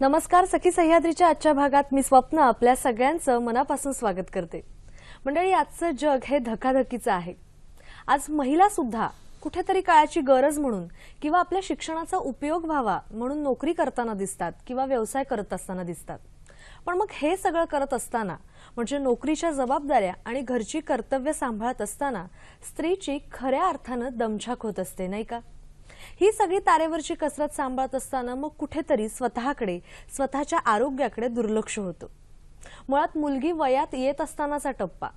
नमस्कार. सखी सह्याद्रीच्या आजच्या भागात मी स्वप्न आपल्या सगळ्यांचं मनापासून स्वागत करते. मंडळी, आजचं जग हे धकाधकीचं आहे. आज महिला सुद्धा कुठेतरी काळाची गरज म्हणून किंवा आपल्या शिक्षणाचा उपयोग व्हावा म्हणून नोकरी करताना दिसतात किंवा व्यवसाय करत असताना दिसतात. पण मग हे सगळं करत असताना म्हणजे नोकरीच्या जबाबदाऱ्या आणि घरची कर्तव्य सांभाळत असताना स्त्रीची खऱ्या अर्थानं दमछाक होत असते, नाही का? ही सगळी तारेवरची कसरत सांभाळत असताना मग कुठेतरी स्वतःकडे, स्वतःच्या आरोग्याकडे दुर्लक्ष होतं. मुळात मुलगी वयात येत असतानाचा टप्पा,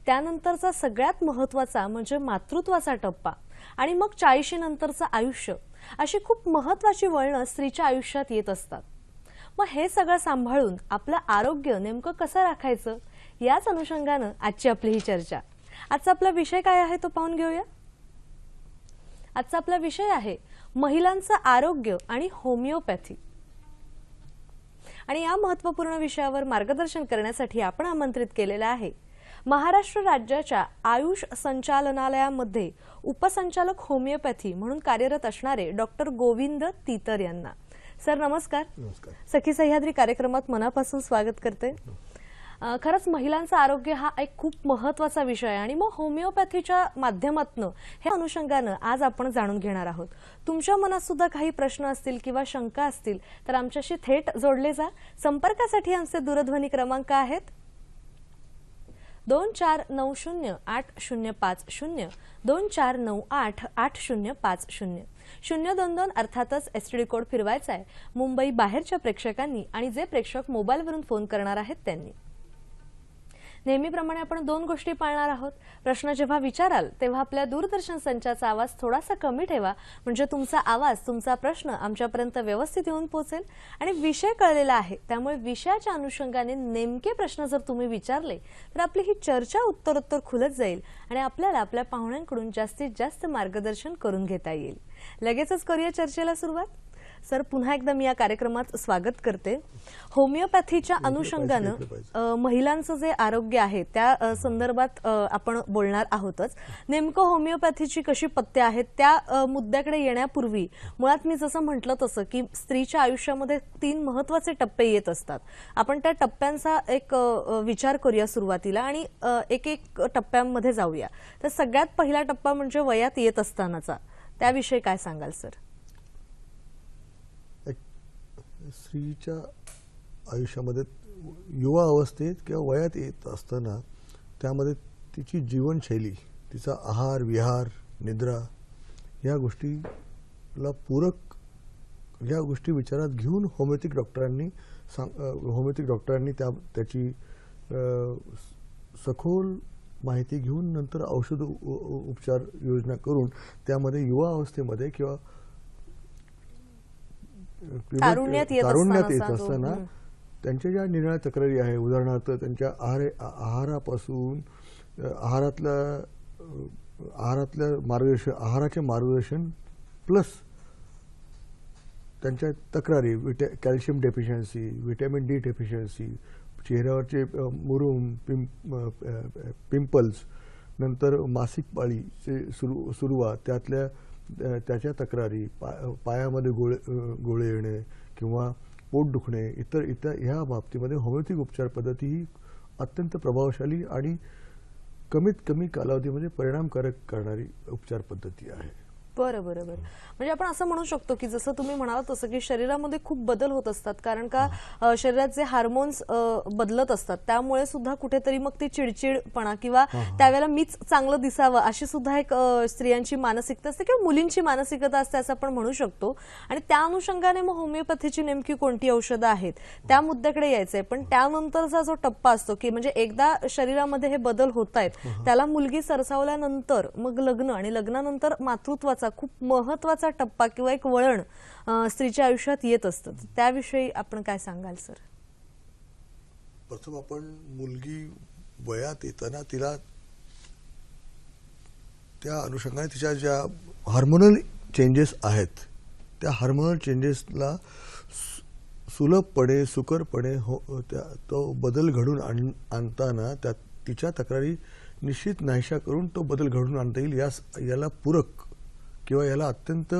त्यानंतरचा सगळ्यात महत्त्वाचा म्हणजे मातृत्वाचा टप्पा आणि मग 40 नंतरचं आयुष्य, अशी खूप महत्त्वाची वळणं स्त्रीच्या आयुष्यात येत असतात. मग हे सगळं सांभाळून आपलं आरोग्य नेमकं कसं राखायचं, याच अनुषंगानं आजची आपली ही चर्चा. आजचा आपला विषय काय आहे तो पाहून घेऊया. आजचा आपला विषय आहे महिलांचं आरोग्य आणि होमिओपॅथी. आणि या महत्त्वपूर्ण विषयावर मार्गदर्शन करण्यासाठी आपण आमंत्रित केलेलं आहे महाराष्ट्र राज्याच्या आयुष संचालनालयामध्ये उपसंचालक होमिओपॅथी म्हणून कार्यरत असणारे डॉक्टर गोविंद तीतर यांना. सर नमस्कार. नमस्कार. सखी सह्याद्री कार्यक्रमात मनापासून स्वागत करते. खरंच महिलांचं आरोग्य हा एक खूप महत्त्वाचा विषय आहे आणि मग होमिओपॅथीच्या माध्यमातून हे अनुषंगानं आज आपण जाणून घेणार आहोत. तुमच्या मनात सुद्धा काही प्रश्न असतील किंवा शंका असतील तर आमच्याशी थेट जोडले जा. संपर्कासाठी आमचे दूरध्वनी क्रमांक आहेत 24908050, 24988050, 022 अर्थातच एसटीडी कोड फिरवायचा आहे मुंबई बाहेरच्या प्रेक्षकांनी आणि जे प्रेक्षक मोबाईलवरून फोन करणार आहेत त्यांनी. नेहमीप्रमाणे आपण 2 गोष्टी पाळणार आहोत. प्रश्न जेव्हा विचाराल तेव्हा आपल्या दूरदर्शन संचाचा आवाज थोडासा कमी ठेवा, म्हणजे तुमचा आवाज, तुमचा प्रश्न आमच्यापर्यंत व्यवस्थित येऊन पोहोचेल. आणि विषय कळलेला आहे त्यामुळे विषयाच्या अनुषंगाने नेमके प्रश्न जर तुम्ही विचारले तर आपली ही चर्चा उत्तरोत्तर खुलत जाईल आणि आपल्याला आपल्या पाहुण्यांकडून जास्तीत जास्त मार्गदर्शन करून घेता येईल. लगेचच करूया चर्चेला सुरुवात. सर पुन्हा एकदा मी या कार्यक्रमात स्वागत करते. होमिओपॅथीच्या अनुषंगानं महिलांचं जे आरोग्य आहे त्या संदर्भात आपण बोलणार आहोतच. नेमकं होमिओपॅथीची कशी पथ्य आहेत त्या मुद्द्याकडे येण्यापूर्वी मुळात मी जसं म्हटलं तसं की स्त्रीच्या आयुष्यामध्ये 3 महत्त्वाचे टप्पे येत असतात. आपण त्या टप्प्यांचा एक विचार करूया सुरुवातीला आणि एक एक टप्प्यांमध्ये जाऊया. तर सगळ्यात पहिला टप्पा म्हणजे वयात येत असतानाचा, त्याविषयी काय सांगाल सर? स्त्रीच्या आयुष्यामध्ये युवा अवस्थेत किंवा वयात येत असताना त्यामध्ये तिची जीवनशैली, तिचा आहार विहार, निद्रा या गोष्टीला पूरक, या गोष्टी विचारात घेऊन होमिओपॅथिक डॉक्टरांनी त्याची सखोल माहिती घेऊन नंतर औषध उपचार योजना करून त्यामध्ये युवा अवस्थेमध्ये किंवा तारुण्यात येत असताना त्यांच्या ज्या निराळ्या तक्रारी आहे, उदाहरणार्थ त्यांच्या आहारापासून आहारातल्या मार्गदर्शन, आहाराचे मार्गदर्शन प्लस त्यांच्या तक्रारी calcium deficiency, vitamin D deficiency, चेहऱ्यावरचे मुरूम, पिंपल्स, नंतर मासिक पाळीचे सुरुवात, त्याच्या तक्रारी, पायामध्ये गोळे येणे किंवा पोट दुखणे, इतर ह्या बाबतीमध्ये होमिओपॅथिक उपचार पद्धती ही अत्यंत प्रभावशाली आणि कमीत कमी कालावधीमध्ये परिणामकारक करणारी उपचार पद्धती आहे. बरोबर. म्हणजे आपण असं म्हणू शकतो की जसं तुम्ही म्हणालात तसं की शरीरामध्ये खूप बदल होत असतात, कारण का शरीरात जे हार्मोन्स बदलत असतात त्यामुळे सुद्धा कुठेतरी मग ती चिडचिडपणा किंवा त्यावेळेला मीच चांगलं दिसावं अशी सुद्धा एक स्त्रियांची मानसिकता असते किंवा मुलींची मानसिकता असते असं आपण म्हणू शकतो. आणि त्या अनुषंगाने मग होमिओपॅथीची नेमकी कोणती औषधं आहेत त्या मुद्द्याकडे यायचंय. पण त्यानंतरचा जो टप्पा असतो की म्हणजे एकदा शरीरामध्ये हे बदल होत आहेत त्याला मुलगी सरसावल्यानंतर मग लग्न आणि लग्नानंतर मातृत्वाचा खूप महत्त्वाचा टप्पा किंवा एक वळण स्त्रीच्या आयुष्यात येत असतं. त्याविषयी आपण काय सांगाल सर? प्रथम आपण मुलगी वयात येताना तिला त्या अनुषंगाने तिच्या ज्या हार्मोनल चेंजेस आहेत त्या हार्मोनल चेंजेसला सुलभपणे, सुकरपणे तो बदल घडून आणताना तिच्या तक्रारी निश्चित नाहीशा करून तो बदल घडून आणता येईल याला पूरक किंवा याला अत्यंत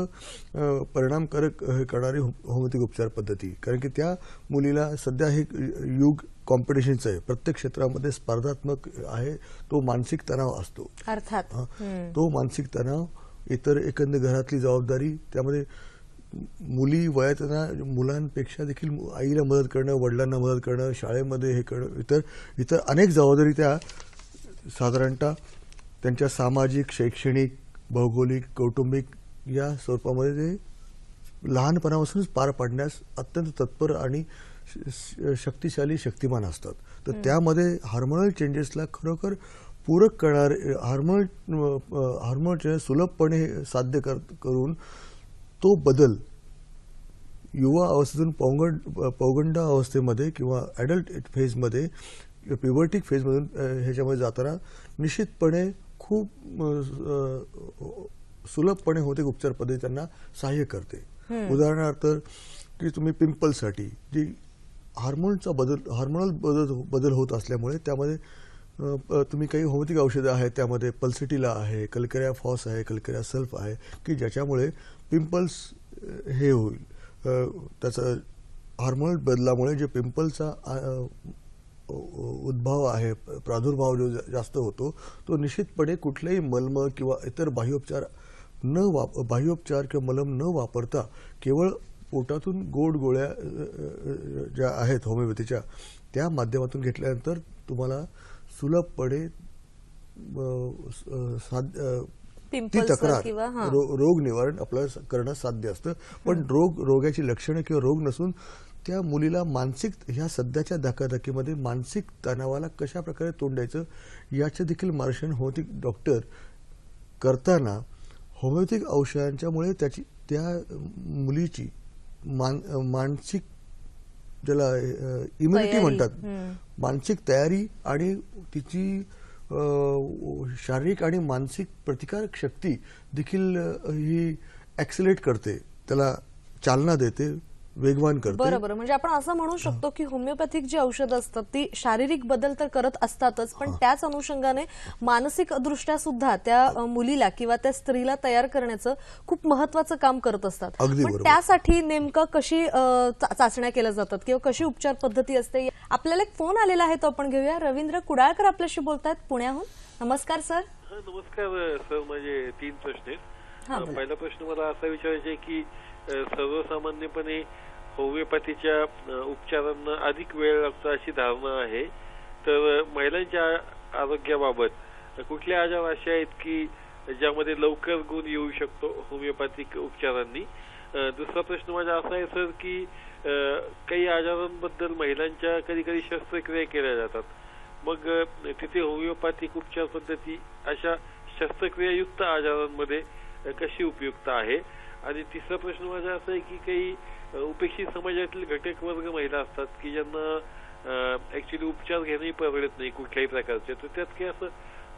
परिणामकारक हे करणारी होमिओपॅथिक उपचार पद्धती. कारण की त्या मुलीला सध्या हे युग कॉम्पिटिशनचं आहे, प्रत्येक क्षेत्रामध्ये स्पर्धात्मक आहे, तो मानसिक तणाव असतो. अर्थात तो मानसिक तणाव, इतर एकंदर घरातली जबाबदारी, त्यामध्ये मुली वयातना मुलांपेक्षा देखील आईला मदत करणं, वडिलांना मदत करणं, शाळेमध्ये हे करणं, इतर अनेक जबाबदारी त्या साधारणतः त्यांच्या सामाजिक, शैक्षणिक, भौगोलिक, कौटुंबिक या स्वरूपामध्ये ते लहानपणापासूनच पार पाडण्यास अत्यंत तत्पर आणि शक्तिमान असतात. तर त्यामध्ये हार्मोनल चेंजेसला खरोखर पूरक करणारे हार्मोनल चेंजेस सुलभपणे साध्य करून तो बदल युवा अवस्थेतून पौगंड अवस्थेमध्ये किंवा ॲडल्ट फेजमध्ये, प्युबर्टिक फेजमधून ह्याच्यामध्ये जाताना निश्चितपणे खूप सुलभपणे होते उपचार पद्धती त्यांना सहाय्य करते. उदाहरणार्थ की तुम्ही पिंपलसाठी जी हार्मोनल बदल होत असल्यामुळे त्यामध्ये तुम्ही काही होमिओपॅथिक औषधं आहेत, त्यामध्ये पल्सिटिला आहे, कल्करिया फॉस आहे, कल्करिया सल्फ आहे, की ज्याच्यामुळे पिंपल्स हे होईल. त्याचं हार्मोनल बदलामुळे जे पिंपलचा उद्भव आहे, प्रादुर्भाव जो जास्त होतो, तो निश्चितपणे कुठलेही मलम किंवा इतर बाह्योपचार किंवा मलम न वापरता केवळ पोटातून गोड गोळ्या ज्या आहेत होमिओपॅथीच्या त्या माध्यमातून घेतल्यानंतर तुम्हाला सुलभपणे ती तक्रार रोग निवारण आपल्याला करणं साध्य असतं. पण रोगाची लक्षणं किंवा रोग नसून त्या मुलीला मानसिक, ह्या सध्याच्या धकाधकीमध्ये मानसिक तणावाला कशा प्रकारे तोंड द्यायचं याचे देखील मार्गदर्शन होमिओपॅथिक डॉक्टर करताना होमिओपॅथिक औषधांच्यामुळे त्या मुलीची मानसिक, ज्याला इम्युनिटी म्हणतात, मानसिक तयारी आणि तिची शारीरिक आणि मानसिक प्रतिकारक शक्ती देखील ही ॲक्सिलेट करते, त्याला चालना देते, वेगवान करते. बरोबर. म्हणजे आपण असं म्हणू शकतो की होमिओपॅथिक जी औषधं असतात ती शारीरिक बदल तर करत असतातच, पण त्याच अनुषंगाने मानसिक दृष्ट्या सुद्धा त्या मुलीला किंवा त्या स्त्रीला तयार करण्याचं खूप महत्वाचं काम करत असतात. पण त्यासाठी नेमकं कशी चाचण्या केल्या जातात किंवा कशी उपचार पद्धती असते? आपल्याला एक फोन आलेला आहे, तो आपण घेऊया. रवींद्र कुडाळकर आपल्याशी बोलतायत पुण्याहून. नमस्कार सर. नमस्कार सर. माझे 3 प्रश्न आहेत. पहिला प्रश्न मला असा विचारायचा आहे की सर्वसामान्यपणे होमिओपॅथीच्या उपचारांना अधिक वेळ लागतो अशी धारणा आहे, तर महिलांच्या आरोग्याबाबत कुठले आजार असे आहेत की ज्यामध्ये लवकर गुण येऊ शकतो होमिओपॅथिक उपचारांनी? दुसरा प्रश्न माझा असा आहे सर की काही आजारांबद्दल महिलांच्या कधी कधी शस्त्रक्रिया केल्या जातात, मग तिथे होमिओपॅथिक उपचार पद्धती अशा शस्त्रक्रियायुक्त आजारांमध्ये कशी उपयुक्त आहे? आणि तिसरा प्रश्न माझा असा आहे की काही उपेक्षित समाजातील घटक वर्ग महिला असतात की ज्यांना ऍक्च्युली उपचार घेणंही परवडत नाही कुठल्याही प्रकारचे, तर त्यात काही असं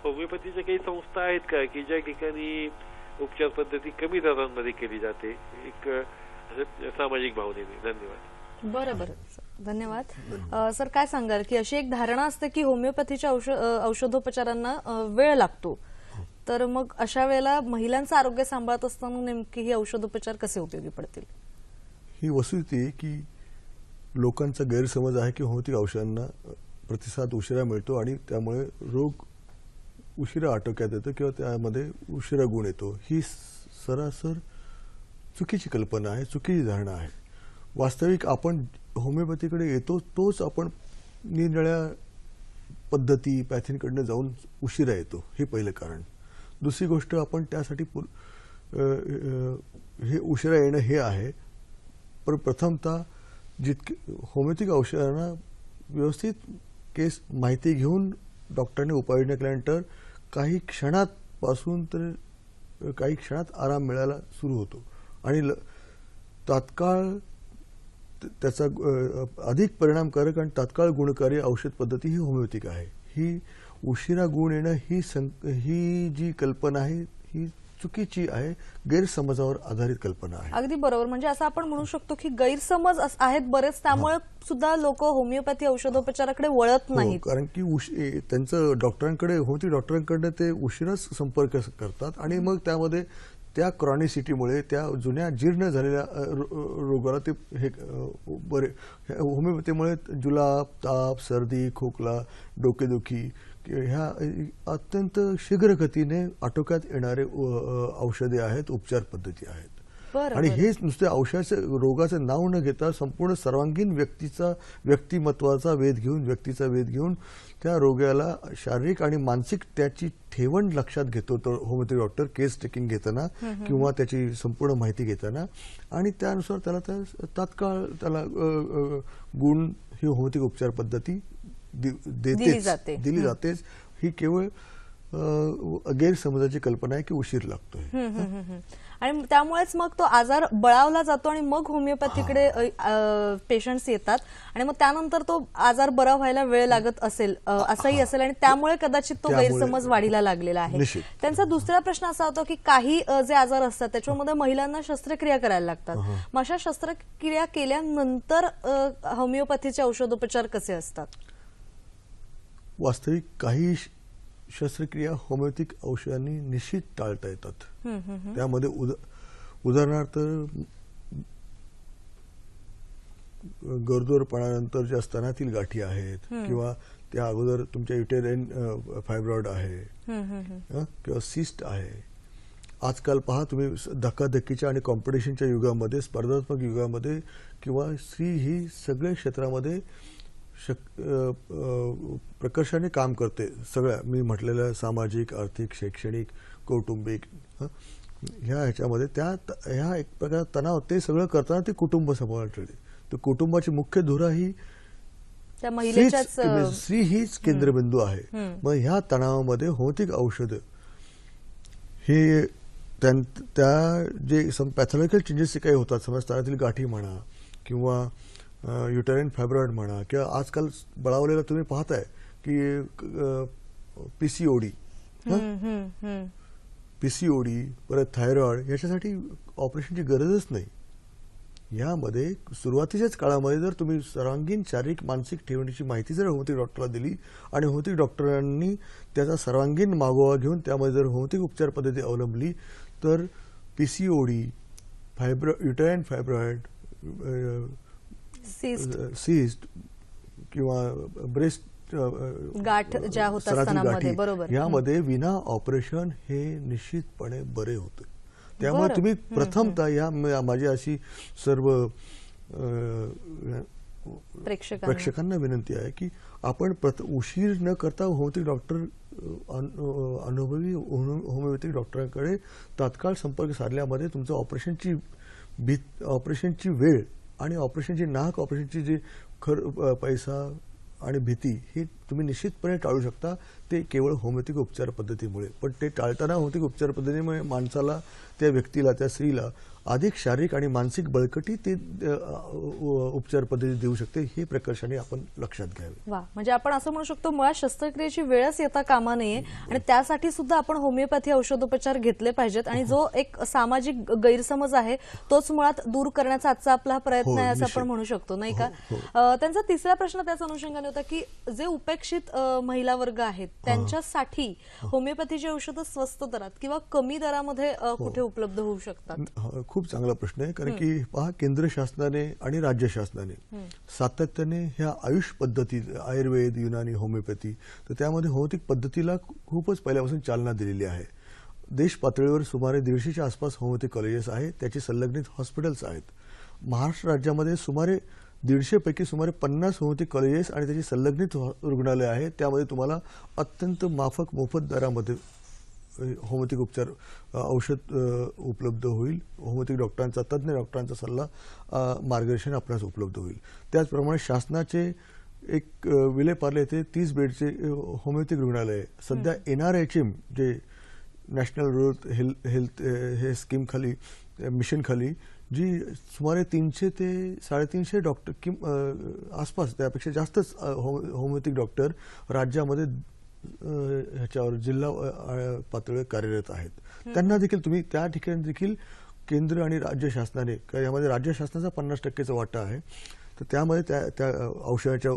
होमिओपॅथीच्या काही संस्था आहेत का की ज्या ठिकाणी उपचार पद्धती कमी दरांमध्ये केली जाते, एक सामाजिक भावनेने? धन्यवाद. बरोबर, धन्यवाद. सर काय सांगाल की अशी एक धारणा असते की होमिओपॅथीच्या औषधोपचारांना वेळ लागतो, तर मग अशा वेळेला महिलांचं आरोग्य सांभाळत असताना नेमकी ही औषधोपचार कसे उपयोगी पडतील? ही वस्तुस्थिती आहे की लोकांचा गैरसमज आहे की होमिओपॅथिक औषधांना प्रतिसाद उशिरा मिळतो आणि त्यामुळे रोग उशिरा आटोक्यात येतो किंवा त्यामध्ये उशिरा गुण येतो. ही सरासर चुकीची कल्पना आहे, चुकीची धारणा आहे. वास्तविक आपण होमिओपॅथीकडे येतो तोच आपण निरनिराळ्या पद्धती पॅथींकडनं जाऊन उशिरा येतो, हे पहिलं कारण. दुसरी गोष्ट, आपण त्यासाठी हे उशिरा येणं हे आहे, पण प्रथमतः जितके होमिओपॅथिक औषधांना व्यवस्थित केस माहिती घेऊन डॉक्टरने उपाययोजना केल्यानंतर काही क्षणात आराम मिळायला सुरू होतो आणि तात्काळ त्याचा अधिक परिणामकारक आणि तात्काळ गुणकारी औषध पद्धती ही होमिओपॅथिक आहे. ही उशिरा गुण येणं ही जी कल्पना आहे ही चुकीची आहे, गैरसमजावर आधारित कल्पना आहे. अगदी बरोबर. म्हणजे असं आपण म्हणू शकतो की गैरसमज आहेत बरेच, त्यामुळे सुद्धा लोक होमिओपॅथी औषधोपचाराकडे वळत नाहीत. कारण की त्यांचं होमिओपॅथिक डॉक्टरांकडे ते उशिराच संपर्क करतात आणि मग त्यामध्ये त्या क्रॉनिसिटीमुळे त्या जुन्या जीर्ण झालेल्या रोगाला ते हे बरे होमिओपॅथीमुळे जुलाब, ताप, सर्दी, खोकला, डोकेदुखी ह्या अत्यंत शीघ्र गतीने आटोक्यात येणारे औषधे आहेत, उपचार पद्धती आहेत. आणि हेच नुसते औषधाचं रोगाचं नाव न घेता संपूर्ण सर्वांगीण व्यक्तिमत्वाचा वेध घेऊन त्या रोगाला शारीरिक आणि मानसिक त्याची ठेवण लक्षात घेतो तो होमिओपॅथी डॉक्टर केस टेकिंग घेताना किंवा त्याची संपूर्ण माहिती घेताना, आणि त्यानुसार त्याला तात्काळ त्याला गुण ही होमिओपॅथी उपचार पद्धती दिली जातेच. ही केवळ गैरसमजाची कल्पना आहे की उशीर लागतोय, आणि त्यामुळेच मग तो आजार बळावला जातो आणि मग होमिओपॅथीकडे पेशंट्स येतात आणि मग त्यानंतर तो आजार बरा व्हायला वेळ लागत असेल असंही असेल, आणि त्यामुळे कदाचित तो गैरसमज वाढीला लागलेला आहे. त्यांचा दुसरा प्रश्न असा होता की काही जे आजार असतात त्याच्यामध्ये महिलांना शस्त्रक्रिया करायला लागतात. मग अशा शस्त्रक्रिया केल्यानंतर होमिओपॅथीचे औषधोपचार कसे असतात? वास्तविक काही शस्त्रक्रिया होमिओपॅथिक औषधांनी निश्चित टाळता येतात. त्यामध्ये उदाहरणार्थ गरोदरपणानंतर ज्या स्तनातील गाठी आहेत किंवा त्या अगोदर तुमच्या युटेराइन फायब्रॉइड आहे किंवा सिस्ट आहे. आजकाल पहा तुम्ही धक्काधक्कीच्या आणि कॉम्पिटिशनच्या युगामध्ये, स्पर्धात्मक युगामध्ये किंवा स्त्री ही सगळ्या क्षेत्रामध्ये प्रकर्षाने काम करते. सगळ्या मी म्हटलेल्या सामाजिक, आर्थिक, शैक्षणिक, कौटुंबिक ह्याच्यामध्ये ह्या एक प्रकार तणाव ते सगळं करताना ते कुटुंब सांभाळते. तर कुटुंबाची मुख्य धुरा ही स्त्री हीच केंद्रबिंदू आहे. मग ह्या तणावामध्ये होमिओपॅथिक औषध हे त्या जे पॅथॉलॉजिकल चेंजेस काही होतात, समज स्तनातील गाठी म्हणा किंवा युटेराइन फायब्रॉइड म्हणा किंवा आजकाल बळावलेला तुम्ही पाहताय की पीसीओडी परत थायरॉइड याच्यासाठी ऑपरेशनची गरजच नाही. यामध्ये सुरुवातीच्याच काळामध्ये जर तुम्ही सर्वांगीण शारीरिक मानसिक ठेवणीची माहिती जर होमिओपॅथिक डॉक्टरला दिली आणि होमिओपॅथिक डॉक्टरांनी त्याचा सर्वांगीण मागोवा घेऊन त्यामध्ये जर होमिओपॅथिक उपचार पद्धती अवलंबली तर पीसीओडी, युटेराइन फायब्रॉइड, सिस्ट किंवा ब्रेस्ट गाठ ज्या होतात स्तनामध्ये, बरोबर, यामध्ये विना ऑपरेशन हे निश्चितपणे बरे होते. त्यामुळे तुम्ही प्रथमतः या माझी अशी सर्व प्रेक्षकांना विनंती आहे की आपण ऑपरेशन न करता होमिओपॅथिक डॉक्टर अनुभवी होमिओपॅथिक डॉक्टरांकडे तात्काळ संपर्क साधल्यामध्ये तुमचं ऑपरेशनची वेळ आणि ऑपरेशनची जी पैसा आणि भीती ही तुम्ही निश्चितपणे टाळू शकता. ते केवळ होमिओपॅथिक उपचार पद्धतीमुळे. पण ते टाळताना होमिओपॅथिक उपचार पद्धतीमुळे माणसाला, त्या व्यक्तीला, त्या स्त्रीला अधिक शारीरिक आणि मानसिक बळकटी ते उपचार पद्धती देऊ शकते. हे प्रकर्षाने आपण लक्षात घ्यावे. वा, म्हणजे आपण असं म्हणू शकतो मुळात शस्त्रक्रियेची वेळच येता कामा नये आणि त्यासाठी सुद्धा आपण होमिओपॅथी औषधोपचार घेतले पाहिजेत. आणि जो एक सामाजिक गैरसमज आहे तोच मुळात दूर करण्याचा आजचा आपला प्रयत्न आहे असं आपण म्हणू शकतो, नाही का? त्यांचा तिसरा प्रश्न त्याच अनुषंगाने होता की जे उपेक्षित महिला वर्ग आहेत त्यांच्यासाठी होमिओपॅथीची औषधं स्वस्त दरात किंवा कमी दरामध्ये कुठे उपलब्ध होऊ शकतात? खूप चांगला प्रश्न आहे. कारण की पहा, केंद्र शासनाने आणि राज्य शासनाने सातत्याने ह्या आयुष पद्धती, आयुर्वेद, युनानी, होमिओपॅथी, तर त्यामध्ये होमिओपॅथिक पद्धतीला खूपच पहिल्यापासून चालना दिलेली आहे. देश पातळीवर सुमारे 150च्या आसपास होमिओपॅथिक कॉलेजेस आहेत, त्याची संलग्नित हॉस्पिटल्स आहेत. महाराष्ट्र राज्यामध्ये सुमारे 150 पैकी सुमारे 50 होमिओपॅथिक कॉलेजेस आणि त्याची संलग्नित रुग्णालय आहेत. त्यामध्ये तुम्हाला अत्यंत माफक मोफत दरामध्ये होमिओपॅथिक उपचार औषध उपलब्ध होईल. होमिओपॅथिक डॉक्टरांचा, तज्ज्ञ डॉक्टरांचा सल्ला, मार्गदर्शन आपणास उपलब्ध होईल. त्याचप्रमाणे शासनाचे एक विलेपार्ले येथे 30 बेडचे होमिओपॅथिक रुग्णालय सध्या NRHM जे नॅशनल रूरल हेल्थ हे स्कीम खाली, मिशन खाली, जी सुमारे 300 ते 350 डॉक्टर आसपास, त्यापेक्षा जास्तच होमिओपॅथिक डॉक्टर राज्यामध्ये ह्याच्यावर जिल्हा पातळीवर कार्यरत आहेत. त्यांना देखील तुम्ही त्या ठिकाणी देखील केंद्र आणि राज्य शासनाने, यामध्ये राज्य शासनाचा 50%चा वाटा आहे, तर त्यामध्ये त्या औषधाच्या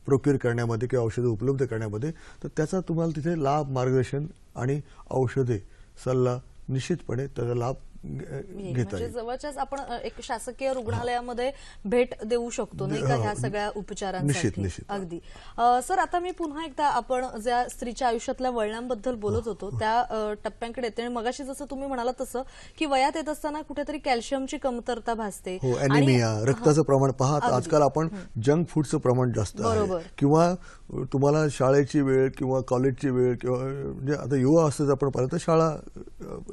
प्रोक्युअर करण्यामध्ये किंवा औषधं उपलब्ध करण्यामध्ये, तर त्याचा तुम्हाला तिथे लाभ, मार्गदर्शन आणि औषधे, सल्ला निश्चितपणे त्याचा लाभ येईल. घेता म्हणजे येईल. जवळच्याच आपण एक शासकीय रुग्णालयामध्ये भेट देऊ शकतो नाही का ह्या सगळ्या उपचारांसाठी. निश्चित. अगदी. सर, आता मी पुन्हा एकदा आपण ज्या स्त्रीच्या आयुष्यातल्या वळणांबद्दल बोलत होतो त्या टप्प्यांकडे येते. आणि मगाशी जसं तुम्ही म्हणाला तसं की वयात येत असताना कुठेतरी कॅल्शियमची कमतरता भासते. हो, अॅनिमिया, रक्ताचं प्रमाण पहा. आजकाल आपण जंक फूडचं प्रमाण जास्त आहे, किंवा तुम्हाला शाळेची वेळ किंवा कॉलेजची वेळ किंवा म्हणजे आता युवा असतं आपण पाहिलं तर शाळा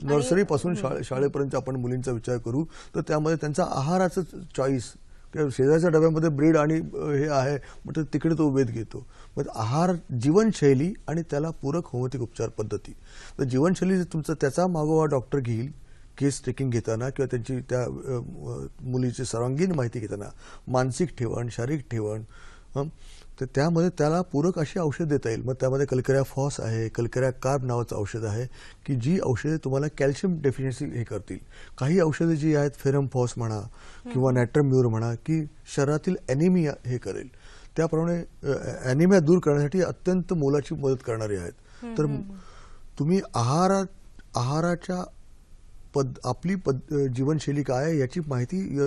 नर्सरी पासून शाळेपर्यंत आपण मुलींचा विचार करू तर त्यामध्ये त्यांचा आहाराचं चॉईस, शेजारच्या डब्यामध्ये ब्रेड आणि हे आहे म्हणजे तिकडे तो वेध घेतो. मग आहार, जीवनशैली आणि त्याला पूरक होमिओपॅथिक उपचार पद्धती. तर जीवनशैली तुमचं त्याचा मागोवा डॉक्टर घेईल केस टेकिंग घेताना किंवा त्यांची त्या मुलीची सर्वांगीण माहिती घेताना, मानसिक ठेवण, शारीरिक ठेवण, तर त्यामध्ये त्याला पूरक अशी औषध देता येईल. मग त्यामध्ये कल्कऱ्या फॉस आहे, कल्कऱ्या कार्ब नावाचं औषध आहे की जी औषधे तुम्हाला कॅल्शियम डेफिशियन्सी हे करतील. काही औषधे जी आहेत फेरम फॉस म्हणा किंवा नॅट्रम्यूर म्हणा की शरीरातील ॲनिमिया हे करेल. त्याप्रमाणे ॲनिमिया दूर करण्यासाठी अत्यंत मोलाची मदत करणारी आहेत. तर तुम्ही आहाराच्या आपली जीवनशैली काय आहे याची माहिती,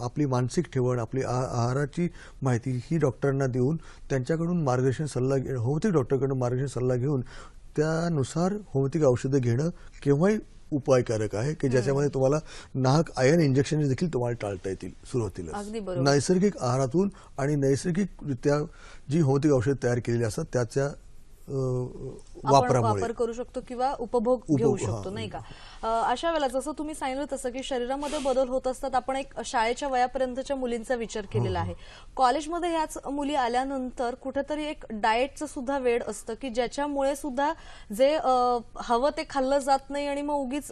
आपली मानसिक ठेवण, आपली आहाराची माहिती ही डॉक्टरांना देऊन त्यांच्याकडून मार्गदर्शन सल्ला होमिओपॅथिक डॉक्टरकडून मार्गदर्शन सल्ला घेऊन त्यानुसार होमिओपॅथिक औषधं घेणं केव्हाही उपायकारक आहे की ज्याच्यामध्ये तुम्हाला नाहक आयर्न इंजेक्शन देखील तुम्हाला टाळता येतील सुरुवातीला. नैसर्गिक आहारातून आणि नैसर्गिकरित्या जी होमिओपॅथिक औषध तयार केलेली असतात त्याच्या वापर करू शकतो किंवा उपभोग घेऊ शकतो नाही का. अशा वेळेला जसं तुम्ही सांगितलं तसं की शरीरामध्ये बदल होत असतात. आपण एक शाळेच्या वयापर्यंतच्या मुलींचा विचार केलेला आहे. कॉलेजमध्ये ह्याच मुली आल्यानंतर कुठेतरी एक डाएटचं सुद्धा वेळ असतं की ज्याच्यामुळे सुद्धा जे हवं ते खाल्लं जात नाही आणि मग उगीच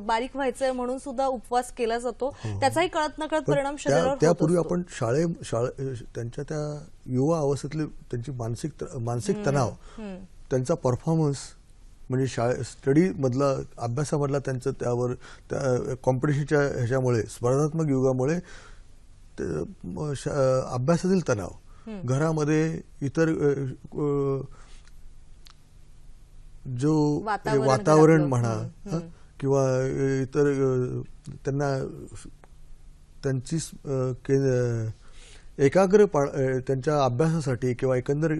बारीक व्हायचंय म्हणून सुद्धा उपवास केला जातो. त्याचाही कळत नकळत परिणाम शरीरावर होत असतो. त्यापूर्वी आपण त्यांच्या त्या युवा अवस्थेतले त्यांची मानसिक तणाव, त्यांचा परफॉर्मन्स म्हणजे स्टडी मधला, अभ्यासामधला त्यांचं त्यावर त्या कॉम्पिटिशनच्या ह्याच्यामुळे, स्पर्धात्मक युगामुळे अभ्यासातील तणाव, घरामध्ये इतर जो वातावरण म्हणा किंवा इतर त्यांना त्यांची एकाग्र त्यांच्या अभ्यासासाठी किंवा एकंदर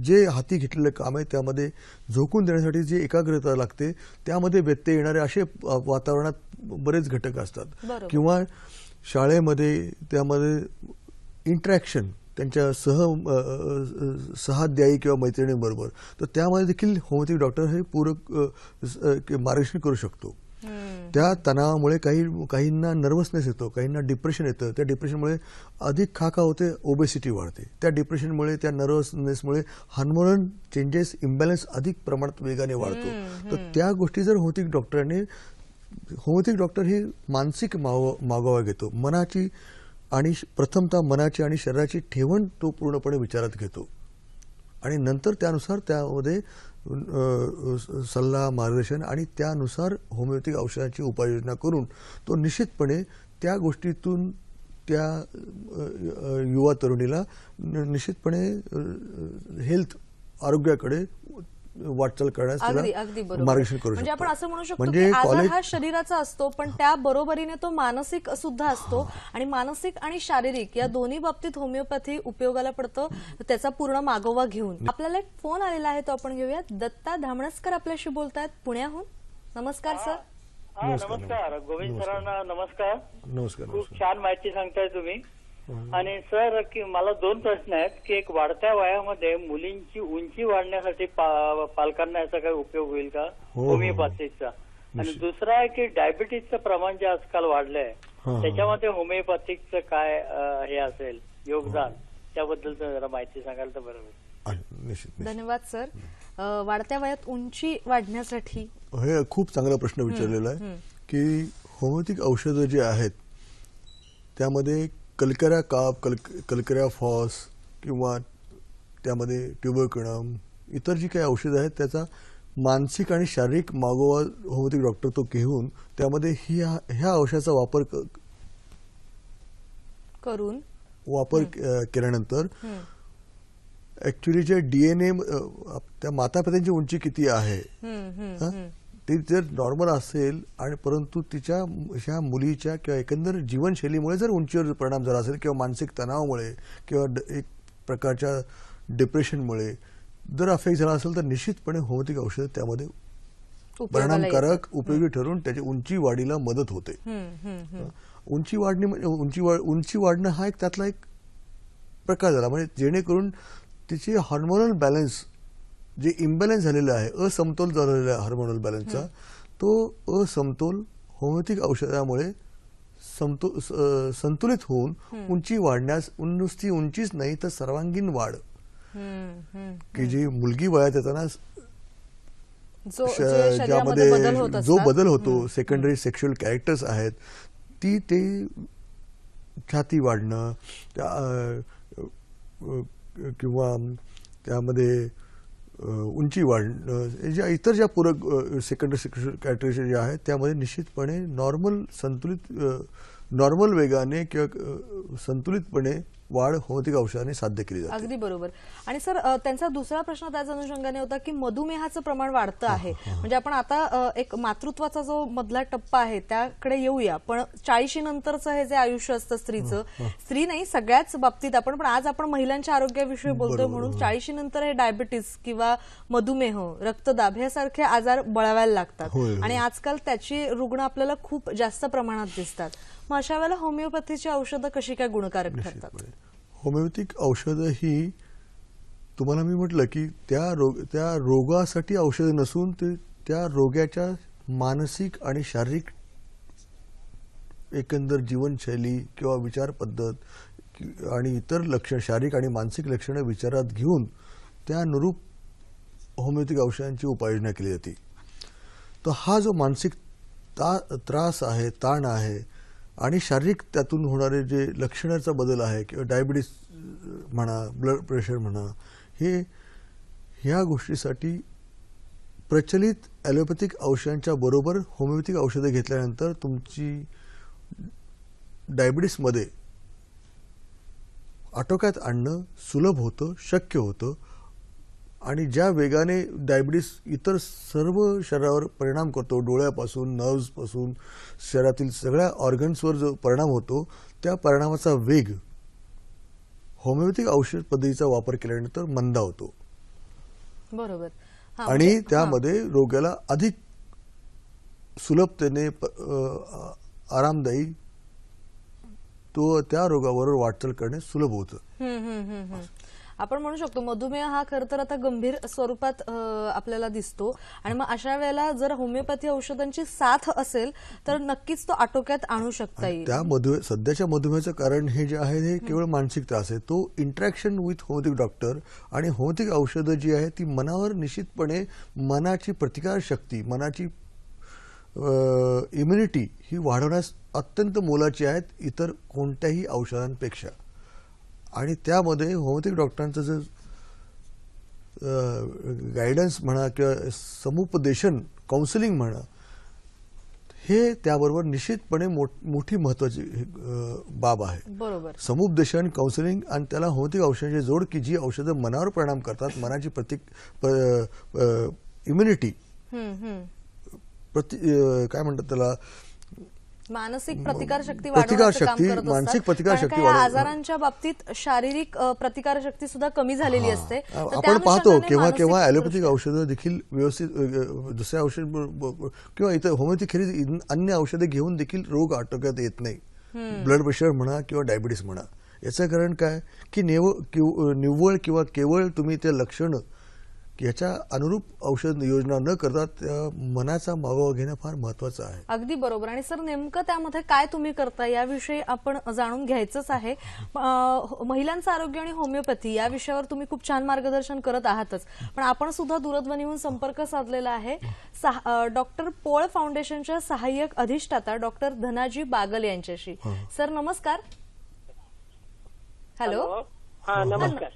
जे हाती घेतलेलं काम आहे त्यामध्ये झोकून देण्यासाठी जी एकाग्रता लागते त्यामध्ये व्यत्यय येणारे असे वातावरणात बरेच घटक असतात. किंवा शाळेमध्ये त्यामध्ये इंटरॅक्शन त्यांच्या सहाध्यायी किंवा मैत्रिणींबरोबर, तर त्यामध्ये देखील होमिओपॅथिक डॉक्टर हे पूरक मार्गदर्शन करू शकतो. त्या तणावामुळे काहींना नर्वसनेस येतो, काहींना डिप्रेशन येतं. त्या डिप्रेशनमुळे अधिक खाका होते, ओबेसिटी वाढते. त्या डिप्रेशनमुळे, त्या नर्वसनेसमुळे हार्मोनल चेंजेस, इम्बॅलन्स अधिक प्रमाणात वेगाने वाढतो. तर त्या गोष्टी जर होमिओपॅथिक डॉक्टर हे मानसिक मागोवा घेतो. मनाची आणि प्रथमतः मनाची आणि शरीराची ठेवण तो पूर्णपणे विचारात घेतो आणि नंतर त्यानुसार त्यामध्ये सल्ला, मार्गदर्शन आणि त्यानुसार होमिओपॅथिक औषधाची उपाययोजना करून तो निश्चितपणे त्या गोष्टीतून त्या युवा तरुणीला निश्चितपणे हेल्थ, आरोग्याकडे वाटचाल करण्यास मार्गदर्शन करू शकतो. म्हणजे आपण असं म्हणू शकतो की आजार हा शरीराचा असतो पण त्या बरोबरीने तो मानसिक सुद्धा असतो आणि मानसिक आणि शारीरिक या दोन्ही बाबतीत होमिओपॅथी उपयोगाला पडतं. त्याचा पूर्ण मागोवा घेऊन आपल्याला एक फोन आलेला आहे तो आपण घेऊयात. दत्ता धामणसकर आपल्याशी बोलतायत पुण्याहून. नमस्कार सर. नमस्कार गोविंद सरांना. नमस्कार. नमस्कार. खूप छान माहिती सांगताय तुम्ही. आणि सर की मला दोन प्रश्न आहेत की एक, वाढत्या वयामध्ये मुलींची उंची वाढण्यासाठी पालकांना याचा काही उपयोग होईल का होमिओपॅथीचा? आणि दुसरा आहे की डायबिटीजचं प्रमाण जे आजकाल वाढलंय त्याच्यामध्ये होमिओपॅथिकचं काय हे असेल योगदान, त्याबद्दल जरा माहिती सांगाल तर बरं होईल. धन्यवाद सर. वाढत्या वयात उंची वाढण्यासाठी हे खूप चांगला प्रश्न विचारलेला आहे की होमिओपॅथिक औषधं जी आहेत त्यामध्ये कल्कऱ्या काप, कल्कऱ्या फॉस किंवा त्यामध्ये ट्युबरक्युलम, इतर जी काही औषधं आहेत त्याचा मानसिक आणि शारीरिक मागोवा होमिओपॅथिक डॉक्टर तो घेऊन त्यामध्ये ह्या औषधाचा वापर केल्यानंतर ऍक्च्युली जे DNA त्या मातापित्यांची उंची किती आहे ती जर नॉर्मल असेल आणि परंतु तिच्या ह्या मुलीच्या किंवा एकंदर जीवनशैलीमुळे जर उंचीवर परिणाम झाला असेल किंवा मानसिक तणावामुळे किंवा एक प्रकारच्या डिप्रेशनमुळे जर अफेक्ट झाला असेल तर निश्चितपणे होमिओपॅथिक औषध त्यामध्ये परिणामकारक उपयोगी ठरून त्याची उंची वाढीला मदत होते. उंची वाढणे म्हणजे उंची वाढणं हा एक त्यातला एक प्रकार झाला, म्हणजे जेणेकरून तिचे हार्मोनल बॅलन्स जे इम्बॅलन्स झालेलं आहे, असमतोल झालेला आहे हार्मोनल बॅलन्सचा, तो असमतोल होमिओपॅथिक औषधामुळे संतुलित होऊन उंची वाढण्यास, नुसती उंचीच नाही तर सर्वांगीण वाढ, की जी मुलगी वयात येताना ज्यामध्ये जो बदल होतो, सेकंडरी सेक्शुअल कॅरेक्टर्स आहेत, ते छाती वाढणं किंवा त्यामध्ये उंची वाढणं, ज्या इतर ज्या पूरक सेकंडरी सेक्शुअल कॅरेक्टर्स जे आहेत त्यामध्ये निश्चितपणे नॉर्मल वेगाने किंवा संतुलितपणे वाढ होमिओपॅथिक औषधाने साध्य केली जाते. अगदी बरोबर. आणि सर, त्यांचा दुसरा प्रश्न त्याच अनुषंगाने होता की मधुमेहाचं प्रमाण वाढतं आहे, म्हणजे आपण आता एक मातृत्वाचा जो मधला टप्पा आहे त्याकडे येऊया, पण 40 नंतरचं हे जे आयुष्य असतं स्त्रीचं, स्त्री नाही सगळ्याच बाबतीत आपण, पण आज आपण महिलांच्या आरोग्याविषयी बोलतोय म्हणून 40 नंतर हे डायबिटीस किंवा मधुमेह, रक्तदाब यासारखे आजार बळावायला लागतात आणि आजकाल त्याची रुग्ण आपल्याला खूप जास्त प्रमाणात दिसतात. मग अशा वेळेला होमिओपॅथीची औषधं कशी काय गुणकारक ठरतात? होमिओपॅथिक औषधं ही तुम्हाला मी म्हटलं की त्या रोगासाठी औषधं नसून ते त्या रोग्याच्या मानसिक आणि शारीरिक एकंदर जीवनशैली किंवा विचार पद्धत आणि इतर लक्षण, शारीरिक आणि मानसिक लक्षणं विचारात घेऊन त्यानुरूप होमिओपॅथिक औषधांची उपाययोजना केली जाते. तर हा जो मानसिक त्रास आहे, ताण आहे आणि शारीरिक त्यातून होणारे जे लक्षणाचा बदल आहे किंवा डायबिटीस म्हणा, ब्लड प्रेशर म्हणा, ह्या गोष्टीसाठी प्रचलित ॲलोपॅथिक औषधांच्या बरोबर होमिओपॅथिक औषधं घेतल्यानंतर तुमची डायबिटीसमध्ये आटोक्यात आणणं सुलभ होतं, शक्य होतं. आणि ज्या वेगाने डायबिटीस इतर सर्व शरीरावर परिणाम करतो, डोळ्यापासून, नर्व्सपासून, शरीरातील सगळ्या ऑर्गन्सवर जो परिणाम होतो, त्या परिणामाचा वेग होमिओपॅथिक औषध पद्धतीचा वापर केल्यानंतर मंदावतो. बरोबर. आणि त्यामध्ये रोग्याला अधिक सुलभतेने आरामदायी तो त्या रोगावर वाटचाल करणे सुलभ होतं. आपण म्हणू शकतो मधुमेह हा खरं तर आता गंभीर स्वरूपात आपल्याला दिसतो आणि मग अशा वेळेला जर होमिओपॅथी औषधांची साथ असेल तर नक्कीच तो आटोक्यात आणू शकता येईल. त्या सध्याच्या मधुमेहाचं कारण हे जे आहे हे केवळ मानसिक त्रास आहे. तो इंटरॅक्शन विथ होमिओपॅथिक डॉक्टर आणि होमिओपॅथिक औषधं जी आहे ती मनावर निश्चितपणे मनाची प्रतिकारशक्ती, मनाची इम्युनिटी ही वाढवण्यास अत्यंत मोलाची आहेत इतर कोणत्याही औषधांपेक्षा. आणि त्यामध्ये होमिओपॅथिक डॉक्टरांचं जे गायडन्स म्हणा किंवा समुपदेशन, काउन्सिलिंग म्हणा, हे त्याबरोबर निश्चितपणे मोठी महत्वाची बाब आहे. बरोबर. समुपदेशन, काउन्सिलिंग आणि त्याला होमिओपॅथिक औषधांची जोड की जी औषधं मनावर परिणाम करतात, मनाची इम्युनिटी, काय म्हणतात त्याला, मानसिक प्रतिकारशक्ती मानसिक प्रतिकारशक्ती आजारांच्या बाबतीत शारीरिक प्रतिकारशक्ती सुद्धा कमी झालेली असते. आपण पाहतो केव्हा केव्हा ॲलोपॅथिक औषधं देखील व्यवस्थित दुसऱ्या औषध किंवा इतर होमिओपॅथी अन्य औषधे घेऊन देखील रोग आटोक्यात येत नाही. ब्लड प्रेशर म्हणा किंवा डायबिटीस म्हणा. याचं कारण काय की निव्वळ किंवा केवळ तुम्ही ते लक्षणं याच्या अनुरूप औषध योजना न करता त्या मनाचा मागोवा घेणं फार महत्वाचं आहे. अगदी बरोबर. आणि सर नेमकं त्यामध्ये काय तुम्ही करता याविषयी आपण जाणून घ्यायचंच आहे. महिलांचं आरोग्य आणि होमिओपॅथी या विषयावर तुम्ही खूप छान मार्गदर्शन करत आहातच, पण आपण सुद्धा दूरध्वनीवरून संपर्क साधलेला आहे डॉक्टर पोळ फाउंडेशनच्या सहाय्यक अधिष्ठाता डॉक्टर धनाजी बागल यांच्याशी. सर नमस्कार. हॅलो. नमस्कार.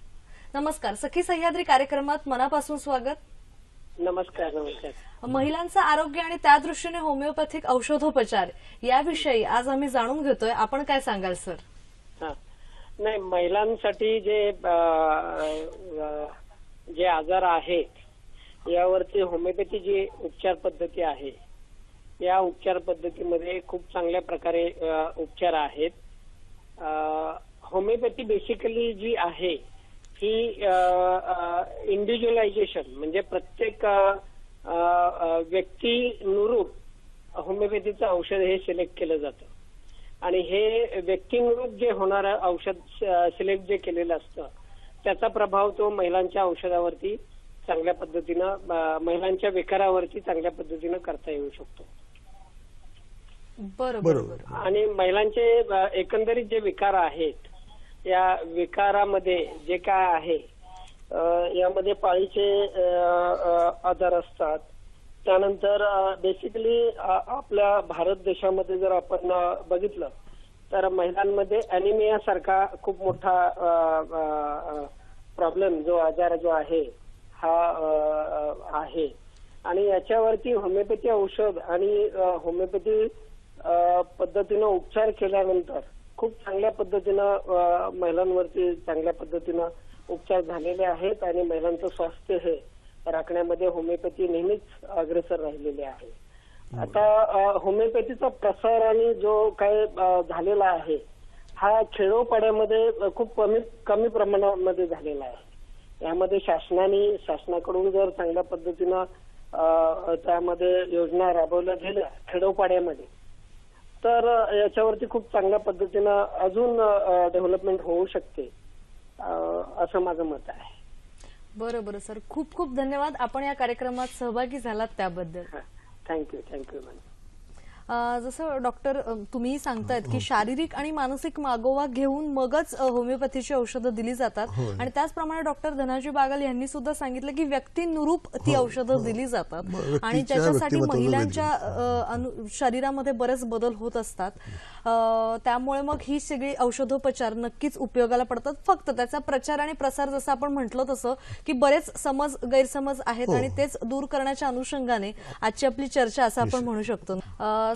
नमस्कार. सखी सह्याद्री कार्यक्रमात मनापासून स्वागत. नमस्कार. नमस्कार. महिलांचं आरोग्य आणि त्या दृष्टीने होमिओपॅथिक औषधोपचार याविषयी आज आम्ही जाणून घेतोय. आपण काय सांगाल सर? नाही, महिलांसाठी जे आजार आहेत यावरती होमिओपॅथी जी उपचार पद्धती आहे, या उपचार पद्धतीमध्ये खूप चांगल्या प्रकारे उपचार आहेत. होमिओपॅथी बेसिकली जी आहे ही इंडिव्हिज्युअलायझेशन म्हणजे प्रत्येक व्यक्तीनुरूप होमिओपॅथीचं औषध हे सिलेक्ट केलं जातं आणि हे व्यक्तीनुरूप जे होणारं औषध सिलेक्ट जे केलेलं असतं त्याचा प्रभाव तो महिलांच्या औषधावरती चांगल्या पद्धतीनं, महिलांच्या विकारावरती चांगल्या पद्धतीनं करता येऊ शकतो. बरोबर. आणि महिलांचे एकंदरीत जे विकार आहेत, या विकारामध्ये जे काय आहे, यामध्ये पाळीचे आजार असतात. त्यानंतर बेसिकली आपल्या भारत देशामध्ये जर आपण बघितलं तर महिलांमध्ये अॅनिमिया सारखा खूप मोठा प्रॉब्लेम जो आजार जो आहे हा आहे आणि याच्यावरती होमिओपॅथी औषध आणि होमिओपॅथी पद्धतीनं उपचार केल्यानंतर खूप चांगल्या पद्धतीनं महिलांवरती चांगल्या पद्धतीनं उपचार झालेले आहेत आणि महिलांचं स्वास्थ्य हे राखण्यामध्ये होमिओपॅथी नेहमीच अग्रेसर राहिलेली आहे. आता होमिओपॅथीचा प्रसार आणि जो काही झालेला आहे हा खेडोपाड्यामध्ये खूप कमी प्रमाणामध्ये झालेला आहे. यामध्ये शासनाकडून जर चांगल्या पद्धतीनं त्यामध्ये योजना राबवल्या गेल्या खेडोपाड्यामध्ये तर याच्यावरती खूप चांगल्या पद्धतीनं अजून डेव्हलपमेंट होऊ शकते असं माझं मत आहे. बरोबर सर, खूप खूप धन्यवाद आपण या कार्यक्रमात सहभागी झालात त्याबद्दल. Thank you madam. जसं डॉक्टर तुम्ही सांगतायत की शारीरिक आणि मानसिक मागोवा घेऊन मगच होमिओपॅथीची औषधं दिली जातात आणि त्याचप्रमाणे डॉक्टर धनाजी बागल यांनी सुद्धा सांगितलं की व्यक्तीनुरूप ती औषधं दिली जातात आणि त्याच्यासाठी महिलांच्या शरीरामध्ये बरेच बदल होत असतात. त्यामुळे मग ही सगळी औषधोपचार नक्कीच उपयोगाला पडतात. फक्त त्याचा प्रचार आणि प्रसार जसं आपण म्हटलं तसं की बरेच गैरसमज आहेत आणि तेच दूर करण्याच्या अनुषंगाने आजची आपली चर्चा असं आपण म्हणू शकतो.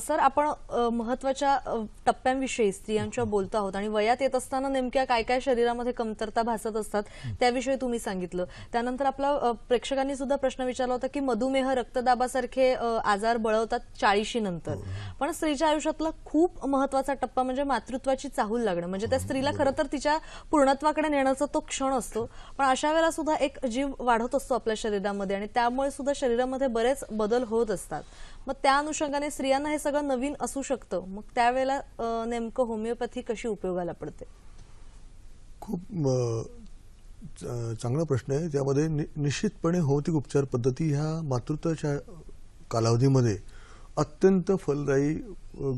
सर, आपण महत्वाच्या टप्प्यांविषयी स्त्रियांच्या बोलतो आहोत आणि वयात येत असताना नेमक्या काय काय शरीरामध्ये कमतरता भासत असतात त्याविषयी तुम्ही सांगितलं. त्यानंतर आपला प्रेक्षकांनी सुद्धा प्रश्न विचारला होता की मधुमेह, रक्तदाबासारखे आजार बळवतात 40 नंतर, पण स्त्रीच्या आयुष्यातला खूप महत्वाचा टप्पा म्हणजे मातृत्वाची चाहूल लागणं. म्हणजे त्या स्त्रीला खरं तर तिच्या पूर्णत्वाकडे नेण्याचा तो क्षण असतो, पण अशा वेळेला सुद्धा एक जीव वाढत असतो आपल्या शरीरामध्ये आणि त्यामुळे सुद्धा शरीरामध्ये बरेच बदल होत असतात. मग त्या अनुषंगाने स्त्रियांना हे सगळं नवीन असू शकतं, मग त्यावेळेला नेमकं होमिओपॅथी कशी उपयोगाला पडते? खूप चांगला प्रश्न आहे. त्यामध्ये निश्चितपणे होमिओपॅथिक उपचार पद्धती ह्या मातृत्वाच्या कालावधीमध्ये अत्यंत फलदायी,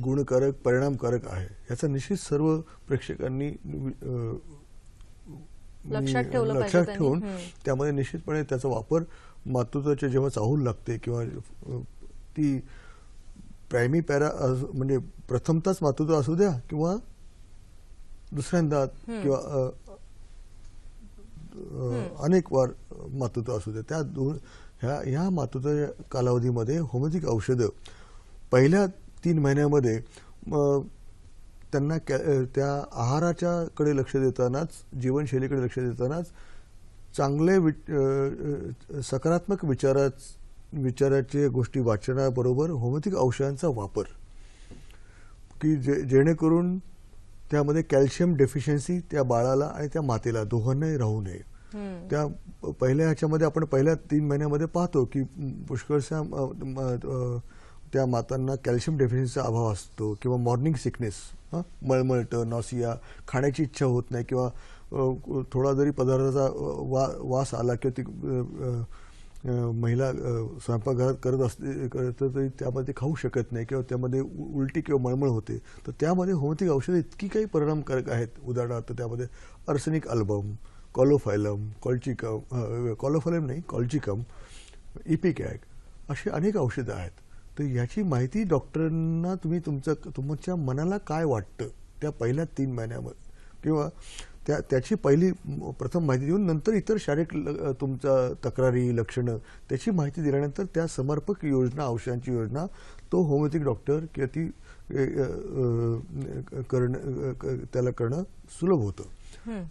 गुणकारक, परिणामकारक आहे. याचा निश्चित सर्व प्रेक्षकांनी लक्षात ठेवून त्यामध्ये निश्चितपणे त्याचा वापर मातृत्वाच्या जेव्हा चाहूल लागते किंवा ती प्रायमरी पॅरा म्हणजे प्रथमतःच मातृत्व असू द्या किंवा दुसऱ्यांदा किंवा अनेक वार मातृत्व असू द्या, त्या ह्या मातृत्वाच्या कालावधीमध्ये होमिओपॅथिक औषधं पहिल्या 3 महिन्यामध्ये त्यांना त्या आहाराच्या कडे लक्ष देतानाच, जीवनशैलीकडे लक्ष देतानाच चांगले सकारात्मक विचाराच्या गोष्टी वाचनाबरोबर होमिओपॅथिक औषधांचा वापर की जेणेकरून त्यामध्ये कॅल्शियम डेफिशियन्सी त्या बाळाला आणि त्या मातेला दोघांनाही राहू नये. त्या पहिल्या ह्याच्यामध्ये आपण पहिल्या 3 महिन्यामध्ये पाहतो की पुष्कळशा त्या मातांना कॅल्शियम डेफिशियन्सीचा अभाव असतो किंवा मॉर्निंग सिकनेस, मळमळतं, नॉसिया, खाण्याची इच्छा होत नाही किंवा थोडा जरी पदार्थाचा वास आला किंवा ती महिला स्वयंपाकघरात करत असते तरी त्यामध्ये खाऊ शकत नाही किंवा त्यामध्ये उलटी किंवा मळमळ होते. तर त्यामध्ये होमिओपॅथिक औषधं इतकी काही परिणामकारक आहेत. उदाहरणार्थ त्यामध्ये अर्सेनिक अल्बम, कॉलोफायलम, कॉल्चिकम, इपिकॅग अशी अनेक औषधं आहेत. तर याची माहिती डॉक्टरांना तुम्ही तुमच्या मनाला काय वाटतं त्या पहिल्या 3 महिन्यामध्ये किंवा त्याची प्रथम माहिती देऊन नंतर इतर शारीरिक तुमच्या तक्रारी, लक्षणं त्याची माहिती दिल्यानंतर त्या समर्पक योजना, औषधांची योजना तो होमिओपॅथिक डॉक्टर किंवा ती त्याला करणं सुलभ होतं.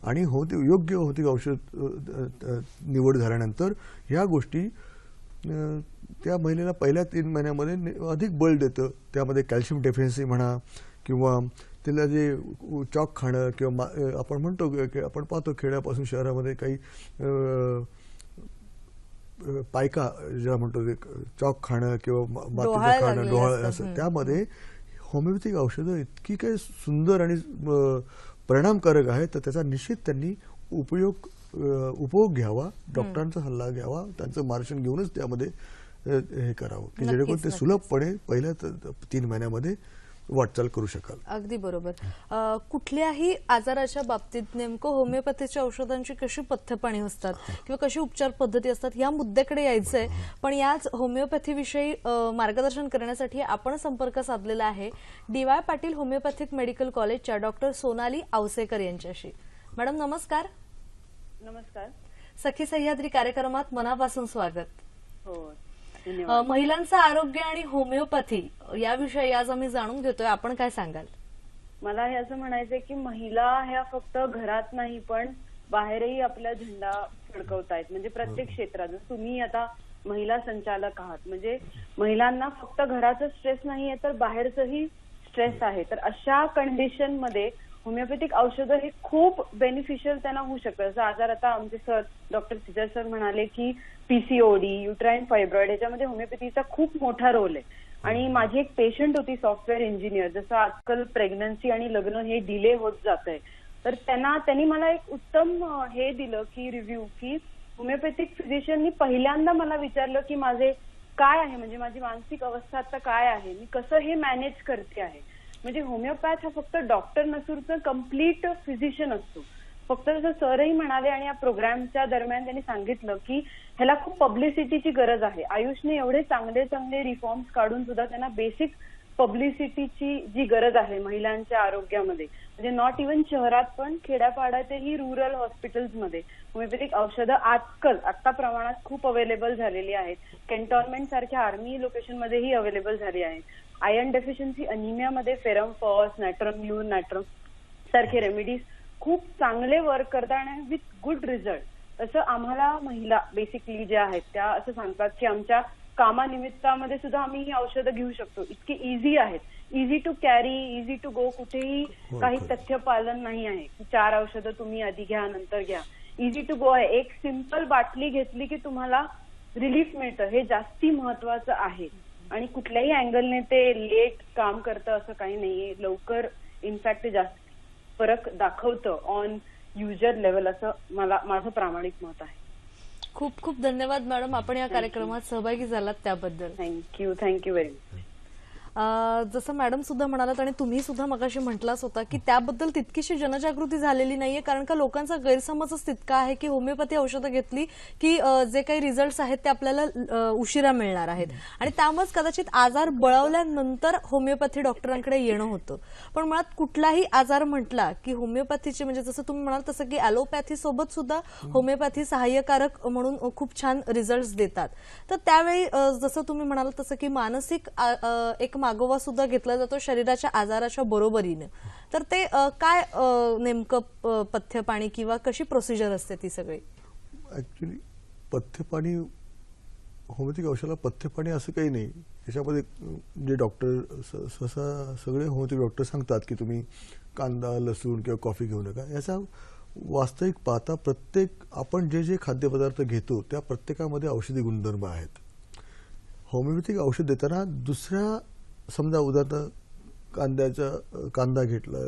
आणि योग्य होमिओपॅथिक औषध निवड झाल्यानंतर ह्या गोष्टी त्या महिलेला पहिल्या 3 महिन्यामध्ये अधिक बळ देतं. त्यामध्ये कॅल्शियम डेफिशियन्सी म्हणा किंवा तिला जे चॉक खाणं किंवा आपण म्हणतो की आपण पाहतो खेड्यापासून शहरामध्ये काही पायका ज्याला म्हणतो ते चॉक खाणं किंवा मातीचं खाणं, डोहाळ असं, त्यामध्ये होमिओपॅथिक औषधं इतकी काही सुंदर आणि परिणामकारक आहे, तर त्याचा निश्चित त्यांनी उपयोग घ्यावा, डॉक्टरांचा सल्ला घ्यावा, त्यांचं मार्गदर्शन घेऊनच त्यामध्ये हे करावं की जेणेकरून ते सुलभपणे पहिल्या 3 महिन्यामध्ये वाटचाल करू शकाल. अगदी बरोबर. कुठल्याही आजाराच्या बाबतीत नेमकं होमिओपॅथीच्या औषधांची कशी पथ्यपाणी असतात किंवा कशी उपचार पद्धती असतात या मुद्द्याकडे यायचंय, पण याच होमिओपॅथीविषयी मार्गदर्शन करण्यासाठी आपण संपर्क साधलेला आहे DY पाटील होमिओपॅथिक मेडिकल कॉलेजच्या डॉक्टर सोनाली आवसेकर यांच्याशी. मॅडम नमस्कार. नमस्कार. सखी सह्याद्री कार्यक्रमात मनापासून स्वागत. हो, महिलांचं आरोग्य आणि होमिओपॅथी याविषयी आज आम्ही जाणून घेतोय, आपण काय सांगाल? मला हे असं म्हणायचंय की महिला ह्या फक्त घरात नाही पण बाहेरही आपला झेंडा फडकवतायत, म्हणजे प्रत्येक क्षेत्रात. तुम्ही आता महिला संचालक आहात, म्हणजे महिलांना फक्त घराचं स्ट्रेस नाहीये तर बाहेरचंही स्ट्रेस आहे. तर अशा कंडिशन मध्ये होमिओपॅथिक औषधं हे खूप बेनिफिशियल त्यांना होऊ शकतं. जसं आजार आता आमचे सर डॉक्टर सिजर सर म्हणाले की PCOD, युट्राईन फायब्रॉइड, याच्यामध्ये होमिओपॅथीचा खूप मोठा रोल आहे. आणि माझी एक पेशंट होती सॉफ्टवेअर इंजिनियर, जसं आजकाल प्रेग्नन्सी आणि लग्न हे डिले होत जात आहे, तर त्यांनी मला एक उत्तम हे दिलं की रिव्ह्यू की होमिओपॅथिक फिजिशियननी पहिल्यांदा मला विचारलं की माझे काय आहे, म्हणजे माझी मानसिक अवस्था आता काय आहे, मी कसं हे मॅनेज करते आहे. म्हणजे होमिओपॅथ हा फक्त डॉक्टर नसून तर कम्प्लीट फिजिशियन असतो. फक्त जसं सरही म्हणाले आणि या प्रोग्रामच्या दरम्यान त्यांनी सांगितलं की ह्याला खूप पब्लिसिटीची गरज आहे. आयुषने एवढे चांगले चांगले रिफॉर्म्स काढून सुद्धा त्यांना बेसिक पब्लिसिटीची जी गरज आहे महिलांच्या आरोग्यामध्ये, म्हणजे नॉट इव्हन शहरात पण खेड्यापाड्यातही रुरल हॉस्पिटल्समध्ये होमिओपॅथिक औषधं आजकाल आता प्रमाणात खूप अवेलेबल झालेली आहेत. कॅन्टॉन्मेंट सारख्या आर्मी लोकेशनमध्येही अवेलेबल झाली आहेत. आयर्न डेफिशियन्सी अनिमियामध्ये फेरम फॉस, नॅट्रम न्यूर, नॅट्रम सारखे रेमेडीज खूप चांगले वर्क करतात आणि विथ गुड रिझल्ट. तसं आम्हाला महिला बेसिकली ज्या आहेत त्या असं सांगतात की आमच्या कामानिमित्तामध्ये सुद्धा आम्ही ही औषधं घेऊ शकतो, इतकी इझी आहेत, easy to carry, easy to go, कुठेही काही तथ्य पालन नाही आहे की 4 औषधं तुम्ही आधी घ्या नंतर घ्या. इझी टू गो आहे. एक सिंपल बाटली घेतली की तुम्हाला रिलीफ मिळतं, हे जास्ती महत्वाचं आहे. आणि कुठल्याही अँगलने ते लेट काम करतं असं काही नाहीये, लवकर इनफॅक्ट ते जास्त फरक दाखवतं ऑन युजर लेवल, असं माझं प्रामाणिक मत आहे. खूप खूप धन्यवाद मॅडम, आपण या कार्यक्रमात सहभागी झालात त्याबद्दल. Thank you very much. जसं मॅडम सुद्धा म्हणालात आणि तुम्ही सुद्धा मगाशी म्हटलाच होता की त्याबद्दल तितकीशी जनजागृती झालेली नाहीये, कारण का लोकांचा गैरसमजच तितका आहे की होमिओपॅथी औषधं घेतली की जे काही रिझल्ट्स आहेत ते आपल्याला उशिरा मिळणार आहेत आणि त्यामुळेच कदाचित आजार बळावल्यानंतर होमिओपॅथी डॉक्टरांकडे येणं होतं. पण मुळात कुठलाही आजार म्हटला की होमिओपॅथीचे, म्हणजे जसं तुम्ही म्हणाल तसं की ॲलोपॅथी सोबत सुद्धा होमिओपॅथी सहाय्यकारक म्हणून खूप छान रिझल्ट्स देतात. तर त्यावेळी जसं तुम्ही म्हणाल तसं की मानसिक एक मागोवा सुद्धा घेतला जातो शरीराच्या आजाराच्या बरोबरीने, तर ते काय नेमकं पथ्यपाणी किंवा कशी प्रोसिजर असते ती सगळी? ऍक्च्युली पथ्यपाणी, होमिओपॅथिक औषधाला पथ्यपाणी असं काही नाही. याच्यामध्ये जे डॉक्टर सहसा सगळे होमिओपॅथिक डॉक्टर सांगतात की तुम्ही कांदा, लसूण किंवा कॉफी घेऊ नका, याचा वास्तविक पाहता प्रत्येक आपण जे जे खाद्यपदार्थ घेतो त्या प्रत्येकामध्ये औषधी गुणधर्म आहेत. होमिओपॅथिक औषध देताना दुसऱ्या, समजा उदाहरणार्थ कांदा घेतला,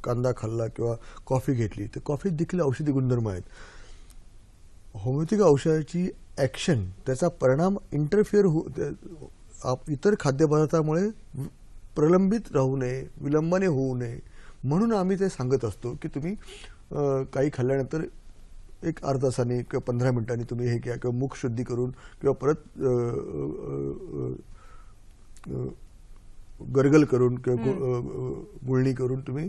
कांदा खाल्ला किंवा कॉफी घेतली तर कॉफीत देखील औषधी गुणधर्म आहेत. होमिओपॅथिक औषधाची ऍक्शन, त्याचा परिणाम इंटरफिअर इतर खाद्यपदार्थामुळे प्रलंबित राहू नये, विलंबाने होऊ नये, म्हणून आम्ही ते सांगत असतो की तुम्ही काही खाल्ल्यानंतर एक अर्धा तासाने किंवा 15 मिनिटांनी तुम्ही हे घ्या किंवा मुख शुद्धी करून किंवा परत गर्गल करून किंवा गुळणी करून तुम्ही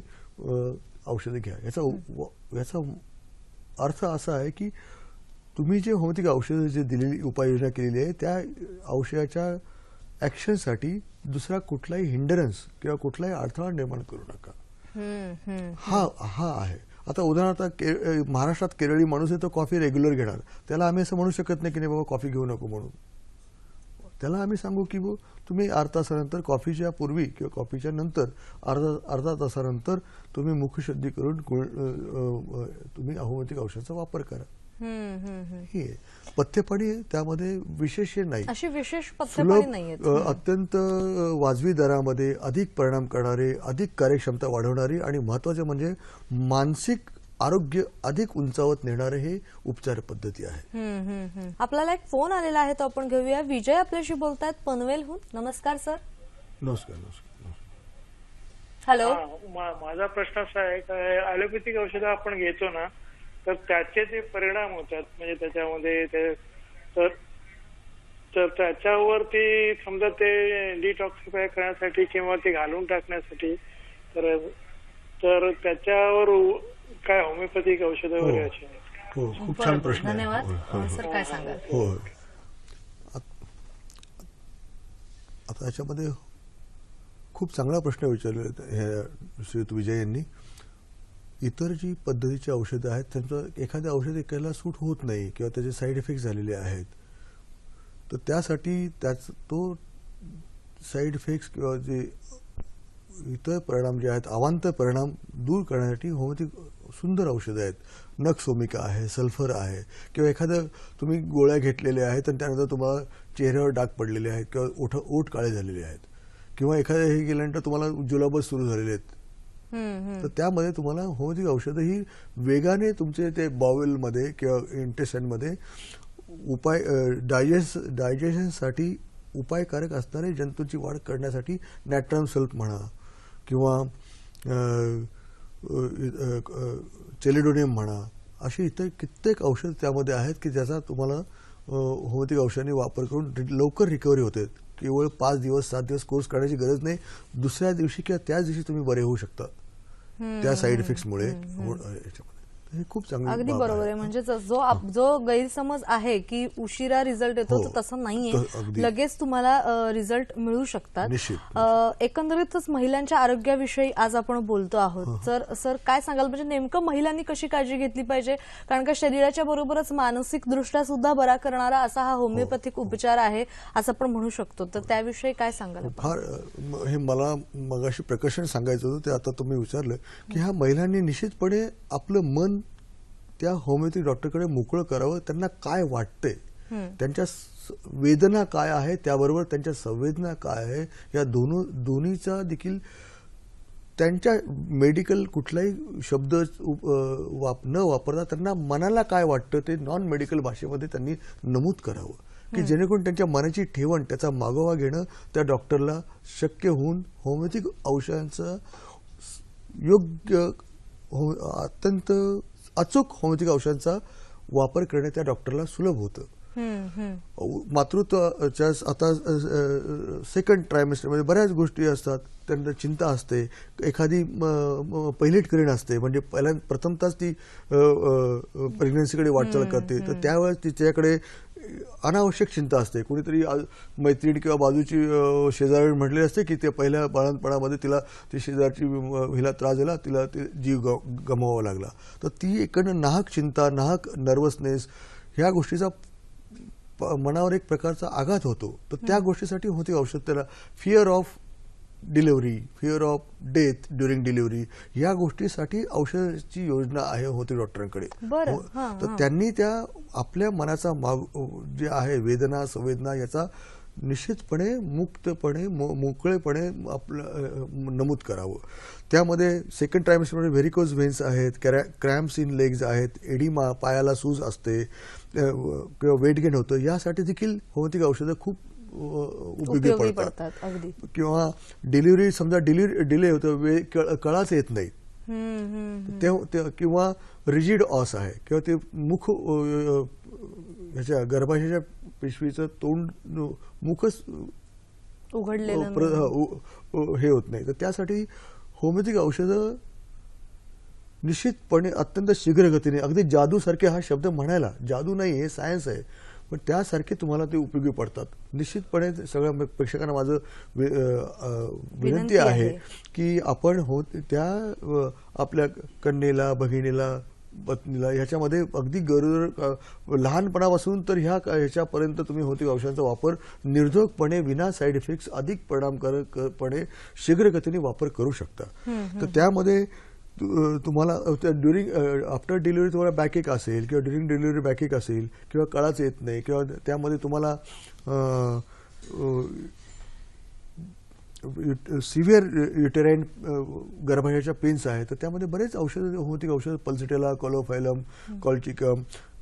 औषधे घ्या. याचा अर्थ असा आहे की तुम्ही जे होमिओपॅथिक औषधं जे दिलेली उपाययोजना केलेली आहे त्या औषधाच्या ऍक्शनसाठी दुसरा कुठलाही हिंडरन्स किंवा कुठलाही अडथळा निर्माण करू नका. हा आहे. आता उदाहरणार्थ महाराष्ट्रात केरळी माणूस आहे तो कॉफी रेग्युलर घेणार, त्याला आम्ही असं म्हणू शकत नाही की नाही बाबा कॉफी घेऊ नको म्हणून. त्याला आम्ही सांगू की तुम्ही अर्धा तासानंतर कॉफीच्या पूर्वी किंवा कॉफीच्या नंतर अर्धा तासानंतर तुम्ही मुखशुद्धी करून तुम्ही होमिओपॅथिक औषधाचा वापर करा. हे पथ्यपाणी त्यामध्ये विशेष नाही, अशी विशेष पथ्यपाणी नाहीये. अत्यंत वाजवी दरामध्ये अधिक परिणाम करणारे, अधिक कार्यक्षमता वाढवणारे आणि महत्वाचे म्हणजे मानसिक आरोग्य अधिक उंचावत नेणारे हे उपचार पद्धती आहे. आपल्याला एक फोन आलेला आहे तो आपण घेऊया. विजय आपल्याशी बोलतायत पनवेलहून. नमस्कार सर. नमस्कार. हॅलो. माझा प्रश्न असा आहे की ॲलोपॅथिक औषधं आपण घेतो ना, तर त्याचे जे परिणाम होतात म्हणजे त्याच्यामध्ये तर त्याच्यावरती समजा ते डिटॉक्सिफाय करण्यासाठी किंवा ते घालून टाकण्यासाठी तर त्याच्यावर काय होमिओपॅथिक औषधं वगैरे अशी? हो, खूप छान प्रश्न आहे. धन्यवाद सर. काय सांगाल? हो, आता याच्यामध्ये खूप चांगला प्रश्न विचारला श्रीयुत विजय यांनी. इतर जी पद्धतीची औषधं आहेत त्यांचं एखादं औषध एकाला सूट होत नाही किंवा त्याचे साईड इफेक्ट झालेले आहेत, तर त्यासाठी तो साईड इफेक्ट्स किंवा जे इतर परिणाम जे आहेत अवांतर परिणाम दूर करण्यासाठी होमिओपॅथिक सुंदर औषधं आहेत. नक्सोमिका आहे, सल्फर आहे, किंवा एखादं तुम्ही गोळ्या घेतलेल्या आहेत आणि त्यानंतर तुम्हाला चेहऱ्यावर डाग पडलेले आहेत किंवा ओठ काळे झालेले आहेत किंवा एखाद्या हे गेल्यानंतर तुम्हाला जुलाब सुरू झालेले आहेत, तर त्यामध्ये तुम्हाला होमिओपॅथिक औषधं ही वेगाने तुमचे ते बाउलमध्ये किंवा इंटेस्टाईनमध्ये डायजेशनसाठी उपायकारक असणारे जंतूंची वाढ करण्यासाठी नॅट्रम सल्फ म्हणा किंवा चेलिडोनियम म्हणा, अशी इतर कित्येक औषध त्यामध्ये आहेत की ज्याचा तुम्हाला होमिओपॅथिक औषधांनी वापर करून लवकर रिकव्हरी होते. केवळ 5 दिवस 7 दिवस कोर्स करण्याची गरज नाही, दुसऱ्या दिवशी किंवा त्याच दिवशी तुम्ही बरे होऊ शकता त्या साईड इफेक्ट्समुळे. हे खूप चांगलं. अगदी बरोबर आहे. म्हणजे जो गैरसमज आहे की उशिरा रिझल्ट येतो, तर तसं नाहीये. लगेच तुम्हाला रिझल्ट मिळू शकतात. एकंदरीतच महिलांच्या आरोग्याविषयी आज आपण बोलतो आहोत. तर सर काय सांगाल, म्हणजे नेमकं महिलांनी कशी काळजी घेतली पाहिजे? कारण का शरीराच्या बरोबरच मानसिक दृष्ट्या सुद्धा बरा करणारा असा हा होमिओपॅथिक उपचार आहे असं आपण म्हणू शकतो. तर त्याविषयी काय सांगाल? फार हे मला मगाशी प्रकर्षण सांगायचं होतं, ते आता तुम्ही विचारलं की ह्या महिलांनी निश्चितपणे आपलं मन त्या होमिओपॅथिक डॉक्टरकडे मोकळं करावं. त्यांना काय वाटतंय, त्यांच्या वेदना काय आहे, त्याबरोबर त्यांच्या संवेदना काय आहे, या दोन्हीचा देखील त्यांच्या मेडिकल कुठलाही शब्द न वापरता त्यांना मनाला काय वाटतं ते नॉन मेडिकल भाषेमध्ये त्यांनी नमूद करावं, की जेणेकरून त्यांच्या मनाची ठेवण, त्याचा मागोवा घेणं त्या डॉक्टरला शक्य होऊन होमिओपॅथिक औषधांचा योग्य अत्यंत अचूक होमिओपॅथिक औषधांचा वापर करणे त्या डॉक्टरला सुलभ होतं. मातृत्वाच्या आता सेकंड ट्रायमेस्टरमध्ये बऱ्याच गोष्टी असतात, त्यांना चिंता असते, एखादी पहिलीट करीण असते, म्हणजे प्रथमतःच ती प्रेग्नन्सीकडे वाटचाल करते, तर त्यावेळेस तिच्याकडे अनावश्यक चिंता असते. कुणीतरी मैत्रीण किंवा बाजूची शेजारी म्हटलेली असते की ते पहिल्या बाळंतपणामध्ये तिला ती शेजारची हिला त्रास झाला, तिला ते जीव गमवावा लागला, तर ती एकडनं नाहक चिंता, नाहक नर्वसनेस, ह्या गोष्टीचा मनावर एक प्रकारचा आघात होतो. तर त्या गोष्टीसाठी होती औषध. त्याला fear of delivery, fear of death during delivery, या गोष्टीसाठी औषधाची योजना आहे होती डॉक्टरांकडे. तर त्यांनी त्या आपल्या मनाचा जे आहे वेदना संवेदना याचा निश्चितपणे मुक्तपणे मोकळेपणे आपलं नमूद करावं. त्यामध्ये सेकंड ट्रायमेस्टरमध्ये व्हेरिकोज व्हेन्स आहेत, क्रॅम्प्स इन लेग्स आहेत, एडिमा, पायाला सूज असते किंवा वेट गेन होतं, यासाठी देखील होमिओपॅथिक औषधं खूप उपयोगी पडतात. किंवा डिलिव्हरी समजा डिले होतं, कळाच येत नाही, किंवा रिजिड ऑस आहे किंवा ते मुख ह्याच्या गर्भाशयाच्या पिशवीचं तोंड मुखच उघडलेलं हे होत नाही, तर त्यासाठी होमिओपॅथिक औषधं निश्चितपणे अत्यंत शीघ्र गतीने, अगदी जादूसारखे हा शब्द म्हणायला, जादू नाही हे सायन्स आहे, पण त्यासारखे तुम्हाला ते उपयोगी पडतात. निश्चितपणे सगळ्या प्रेक्षकांना माझं विनंती आहे की आपण त्या आपल्या कन्येला, भगिनीला पत्नीला ह्याच्यामध्ये अगदी गरोदर लहानपणापासून तर ह्याच्यापर्यंत तुम्ही होमिओपॅथिक औषधांचा वापर निर्धोकपणे विना साईड इफेक्ट्स अधिक परिणामकारकपणे शीघ्रगतीने वापर करू शकता. तर त्यामध्ये तुम्हाला ड्युरिंग आफ्टर डिलिव्हरी तुम्हाला बॅकएक असेल किंवा ड्युरिंग डिलिव्हरी बॅकएक असेल किंवा कळाच येत नाही किंवा त्यामध्ये तुम्हाला सिव्हिअर युटेराईन गर्भाशयाच्या पेन्स आहेत, तर त्यामध्ये बरेच औषधं होमिओपॅथिक औषधं पल्सिटेला, कॉलोफायलम, कॉल्चिकम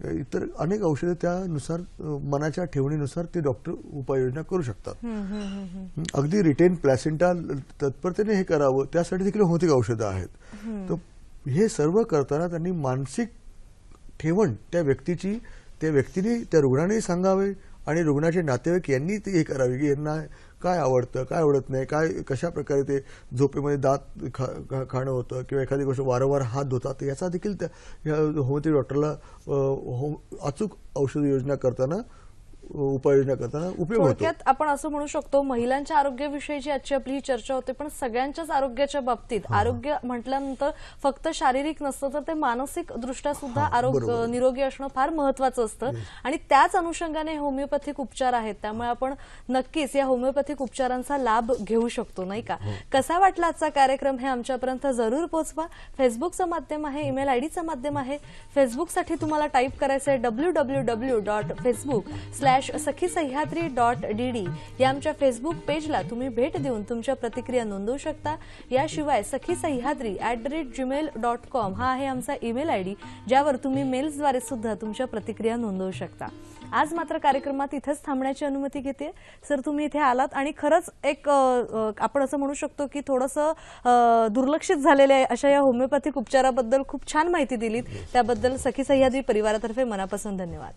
इतर अनेक औषधं त्यानुसार मनाच्या ठेवणीनुसार ते डॉक्टर उपाययोजना करू शकतात. अगदी रिटेन प्लॅसेंटा तत्परतेने हे करावं त्यासाठी देखील होमिओपॅथिक औषधं आहेत. तर हे सर्व करताना त्यांनी मानसिक ठेवण त्या व्यक्तीने त्या रुग्णाने सांगावे आणि रुग्णाचे नातेवाईक यांनी ते हे करावे की यांना काय आवडतं, काय आवडत नाही, कशा प्रकारे ते झोपेमध्ये दात खाणं होतं किंवा एखादी गोष्ट वारंवार हात धुतात, याचा देखील त्या होमिओपॅथिक डॉक्टरला अचूक औषध योजना करताना उपाययोजना करताना उपयोग होतो. थोडक्यात आपण असं म्हणू शकतो महिलांच्या आरोग्याविषयीची आजची आपली ही चर्चा होते, पण सगळ्यांच्याच आरोग्याच्या बाबतीत आरोग्य म्हटल्यानंतर फक्त शारीरिक नसतं तर ते मानसिक दृष्ट्या सुद्धा आरोग्य निरोगी असणं फार महत्वाचं असतं आणि त्याच अनुषंगाने होमिओपॅथिक उपचार आहेत. त्यामुळे आपण नक्कीच या होमिओपॅथिक उपचारांचा लाभ घेऊ शकतो, नाही का? कसा वाटला आजचा कार्यक्रम हे आमच्यापर्यंत जरूर पोहोचवा. फेसबुकचं माध्यम आहे, ईमेल आयडीचं माध्यम आहे. फेसबुकसाठी तुम्हाला टाईप करायचं आहे www.facebook/sakhisayadri.dd या आमच्या फेसबुक पेजला तुम्ही भेट देऊन तुमच्या प्रतिक्रिया नोंदवू शकता. याशिवाय sakhisayadri@gmail.com हा आहे आमचा ईमेल आयडी, ज्यावर तुम्ही मेल्सद्वारे सुद्धा तुमच्या प्रतिक्रिया नोंदवू शकता. आज मात्र कार्यक्रमात इथेच थांबण्याची अनुमती घेते. सर, तुम्ही इथे आलात आणि खरंच एक आपण असं म्हणू शकतो की थोडंसं दुर्लक्षित झालेल्या अशा या होमिओपॅथिक उपचाराबद्दल खूप छान माहिती दिलीत. त्याबद्दल सखी सह्याद्री परिवारातर्फे मनापासून धन्यवाद.